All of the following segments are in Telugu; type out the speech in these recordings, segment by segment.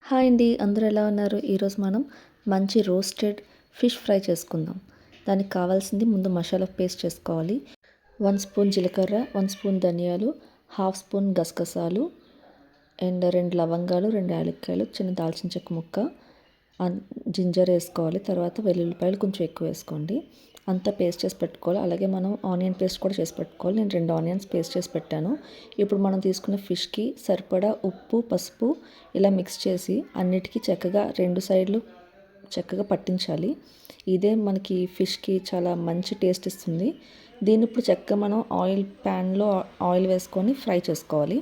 హాయ్ అండి, అందరూ ఎలా ఉన్నారు? ఈరోజు మనం మంచి రోస్టెడ్ ఫిష్ ఫ్రై చేసుకుందాం. దానికి కావాల్సింది ముందు మసాలా పేస్ట్ చేసుకోవాలి. 1 స్పూన్ జీలకర్ర, 1 స్పూన్ ధనియాలు, హాఫ్ స్పూన్ గసగసాలు అండ్ 2 లవంగాలు, 2 యాలక్కాయలు, చిన్న దాల్చిన చెక్క ముక్క, జింజర్ వేసుకోవాలి. తర్వాత వెల్లుల్లిపాయలు కొంచెం ఎక్కువ వేసుకోండి. అంతా పేస్ట్ చేసి పెట్టుకోవాలి. అలాగే మనం ఆనియన్ పేస్ట్ కూడా చేసి పెట్టుకోవాలి. నేను 2 ఆనియన్స్ పేస్ట్ చేసి పెట్టాను. ఇప్పుడు మనం తీసుకున్న ఫిష్కి సరిపడా ఉప్పు, పసుపు ఇలా మిక్స్ చేసి అన్నిటికీ చక్కగా 2 సైడ్లు చక్కగా పట్టించాలి. ఇదే మనకి ఫిష్కి చాలా మంచి టేస్ట్ ఇస్తుంది. దీన్ని ఇప్పుడు చక్కగా మనం ప్యాన్లో ఆయిల్ వేసుకొని ఫ్రై చేసుకోవాలి.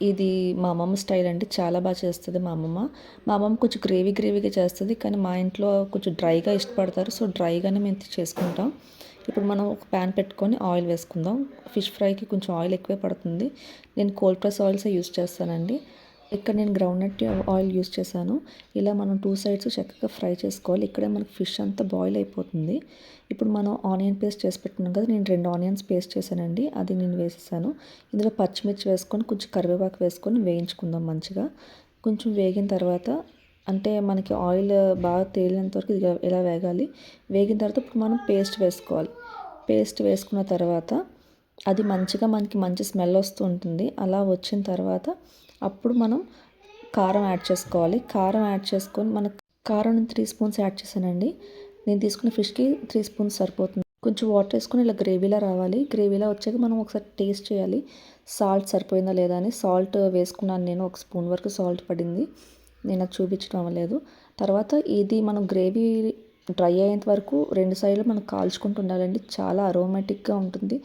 ఇది మా అమ్మమ్మ స్టైల్ అండి. చాలా బాగా చేస్తుంది మా అమ్మమ్మ కొంచెం గ్రేవీగా చేస్తుంది. కానీ మా ఇంట్లో కొంచెం డ్రైగా ఇష్టపడతారు. సో డ్రైగానే మేము చేసుకుంటాం. ఇప్పుడు మనం ఒక ప్యాన్ పెట్టుకొని ఆయిల్ వేసుకుందాం. ఫిష్ ఫ్రైకి కొంచెం ఆయిల్ ఎక్కువే పడుతుంది. నేను కోల్డ్ ప్రెస్ ఆయిల్సే యూస్ చేస్తానండి. ఇక్కడ నేను గ్రౌండ్నట్ ఆయిల్ యూస్ చేశాను. ఇలా మనం 2 సైడ్స్ చక్కగా ఫ్రై చేసుకోవాలి. ఇక్కడే మనకి ఫిష్ అంతా బాయిల్ అయిపోతుంది. ఇప్పుడు మనం ఆనియన్ పేస్ట్ చేసి పెట్టుకున్నాం కదా, నేను 2 ఆనియన్స్ పేస్ట్ చేశానండి. అది నేను వేసేసాను. ఇందులో పచ్చిమిర్చి వేసుకొని కొంచెం కరివేపాకు వేసుకొని వేయించుకుందాం మంచిగా. కొంచెం వేగిన తర్వాత అంటే మనకి ఆయిల్ బాగా తేలినంత వరకు ఇలా వేగాలి. వేగిన తర్వాత ఇప్పుడు మనం పేస్ట్ వేసుకోవాలి. పేస్ట్ వేసుకున్న తర్వాత అది మంచిగా మనకి మంచి స్మెల్ వస్తూ ఉంటుంది. అలా వచ్చిన తర్వాత అప్పుడు మనం కారం యాడ్ చేసుకోవాలి. కారం యాడ్ చేసుకొని కారం 3 స్పూన్స్ యాడ్ చేశానండి. నేను తీసుకున్న ఫిష్కి 3 స్పూన్స్ సరిపోతుంది. కొంచెం వాటర్ వేసుకొని ఇలా గ్రేవీలా రావాలి. గ్రేవీలా వచ్చాక మనం ఒకసారి టేస్ట్ చేయాలి, సాల్ట్ సరిపోయిందా లేదా అని. సాల్ట్ వేసుకున్నాను నేను, 1 స్పూన్ వరకు సాల్ట్ పడింది. నేను అది చూపించడం అవ్వలేదు. తర్వాత ఇది మనం గ్రేవీ డ్రై అయ్యేంత వరకు 2 సైడ్లు మనం కాల్చుకుంటూ ఉండాలండి. చాలా అరోమాటిక్గా ఉంటుంది.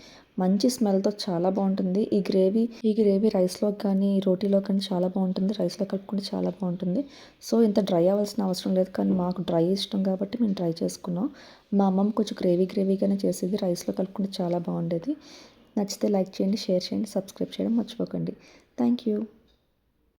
మంచి స్మెల్తో చాలా బాగుంటుంది ఈ గ్రేవీ రైస్లో కానీ రోటీలో కానీ చాలా బాగుంటుంది. రైస్లో కలుపుకుంటే చాలా బాగుంటుంది. సో ఇంత డ్రై అవ్వాల్సిన అవసరం లేదు, కానీ మాకు డ్రై ఇష్టం కాబట్టి మేము డ్రై చేసుకున్నాం. మా అమ్మమ్మ కొంచెం గ్రేవీగానే చేసేది. రైస్లో కలుపుకుంటే చాలా బాగుండేది. నచ్చితే లైక్ చేయండి, షేర్ చేయండి, సబ్స్క్రైబ్ చేయడం మర్చిపోకండి. Thank you.